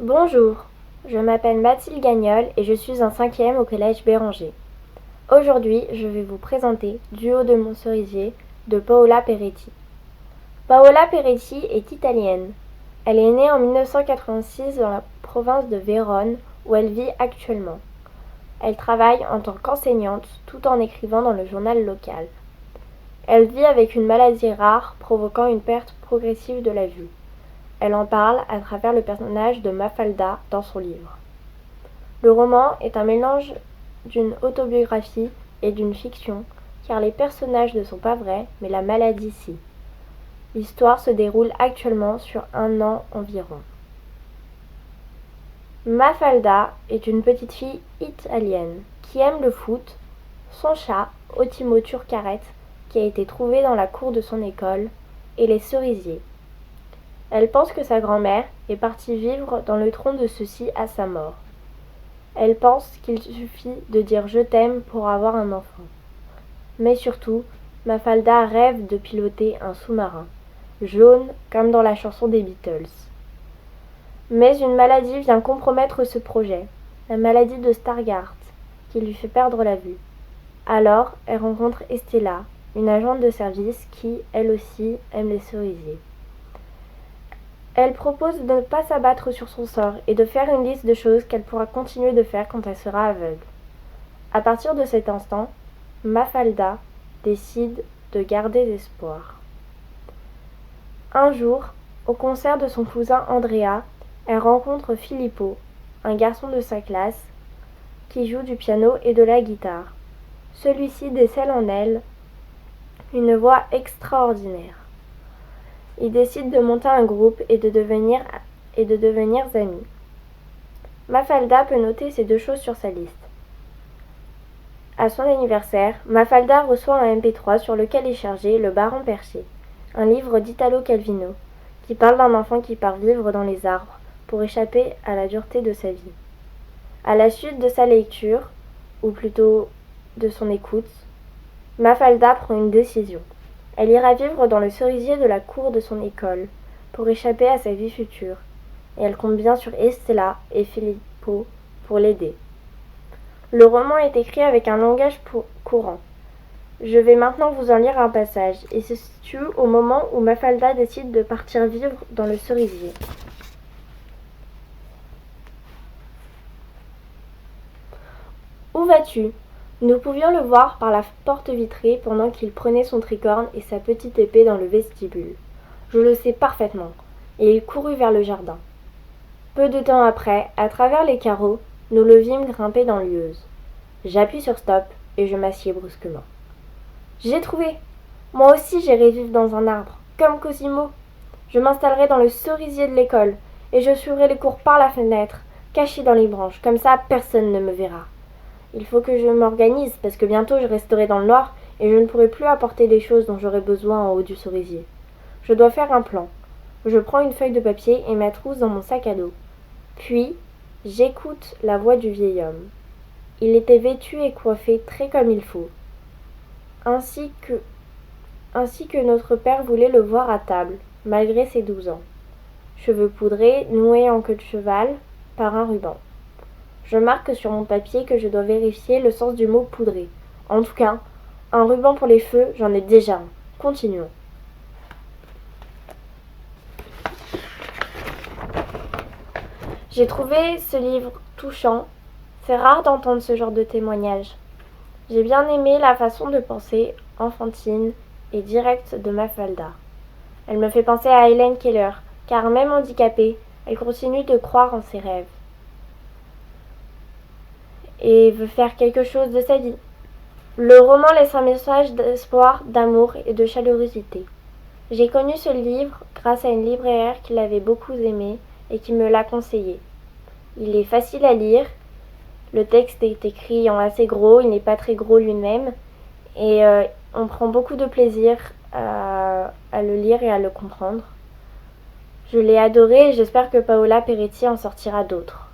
Bonjour, je m'appelle Mathilde Gagnol et je suis en 5e au collège Béranger. Aujourd'hui, je vais vous présenter Du haut de mon cerisier de Paola Peretti. Paola Peretti est italienne. Elle est née en 1986 dans la province de Vérone où elle vit actuellement. Elle travaille en tant qu'enseignante tout en écrivant dans le journal local. Elle vit avec une maladie rare provoquant une perte progressive de la vue. Elle en parle à travers le personnage de Mafalda dans son livre. Le roman est un mélange d'une autobiographie et d'une fiction, car les personnages ne sont pas vrais, mais la maladie si. L'histoire se déroule actuellement sur 1 an environ. Mafalda est une petite fille italienne qui aime le foot, son chat, Ottimo Turcaret, qui a été trouvé dans la cour de son école, et les cerisiers. Elle pense que sa grand-mère est partie vivre dans le tronc de ceux-ci à sa mort. Elle pense qu'il suffit de dire « je t'aime » pour avoir un enfant. Mais surtout, Mafalda rêve de piloter un sous-marin, jaune comme dans la chanson des Beatles. Mais une maladie vient compromettre ce projet, la maladie de Stargardt, qui lui fait perdre la vue. Alors, elle rencontre Estella, une agente de service qui, elle aussi, aime les cerisiers. Elle propose de ne pas s'abattre sur son sort et de faire une liste de choses qu'elle pourra continuer de faire quand elle sera aveugle. À partir de cet instant, Mafalda décide de garder espoir. Un jour, au concert de son cousin Andrea, elle rencontre Filippo, un garçon de sa classe, qui joue du piano et de la guitare. Celui-ci décèle en elle une voix extraordinaire. Ils décident de monter un groupe et de devenir amis. Mafalda peut noter ces 2 choses sur sa liste. À son anniversaire, Mafalda reçoit un MP3 sur lequel est chargé Le Baron Perché, un livre d'Italo Calvino, qui parle d'un enfant qui part vivre dans les arbres pour échapper à la dureté de sa vie. À la suite de sa lecture, ou plutôt de son écoute, Mafalda prend une décision. Elle ira vivre dans le cerisier de la cour de son école pour échapper à sa vie future, et elle compte bien sur Estella et Filippo pour l'aider. Le roman est écrit avec un langage courant. Je vais maintenant vous en lire un passage, et se situe au moment où Mafalda décide de partir vivre dans le cerisier. Où vas-tu ? Nous pouvions le voir par la porte vitrée pendant qu'il prenait son tricorne et sa petite épée dans le vestibule. Je le sais parfaitement, et il courut vers le jardin. Peu de temps après, à travers les carreaux, nous le vîmes grimper dans l'hueuse. J'appuie sur stop et je m'assieds brusquement. J'ai trouvé. Moi aussi j'irai vivre dans un arbre, comme Cosimo. Je m'installerai dans le cerisier de l'école et je suivrai les cours par la fenêtre, caché dans les branches, comme ça personne ne me verra. Il faut que je m'organise parce que bientôt je resterai dans le noir et je ne pourrai plus apporter les choses dont j'aurai besoin en haut du cerisier. Je dois faire un plan. Je prends une feuille de papier et ma trousse dans mon sac à dos. Puis, j'écoute la voix du vieil homme. Il était vêtu et coiffé très comme il faut. Ainsi que notre père voulait le voir à table, malgré ses 12 ans. Cheveux poudrés, noués en queue de cheval, par un ruban. Je marque sur mon papier que je dois vérifier le sens du mot poudré. En tout cas, un ruban pour les feux, j'en ai déjà un. Continuons. J'ai trouvé ce livre touchant. C'est rare d'entendre ce genre de témoignage. J'ai bien aimé la façon de penser enfantine et directe de Mafalda. Elle me fait penser à Helen Keller, car même handicapée, elle continue de croire en ses rêves et veut faire quelque chose de sa vie. Le roman laisse un message d'espoir, d'amour et de chaleurosité. J'ai connu ce livre grâce à une libraire qui l'avait beaucoup aimé et qui me l'a conseillé. Il est facile à lire, le texte est écrit en assez gros, il n'est pas très gros lui-même, et on prend beaucoup de plaisir à le lire et à le comprendre. Je l'ai adoré et j'espère que Paola Peretti en sortira d'autres.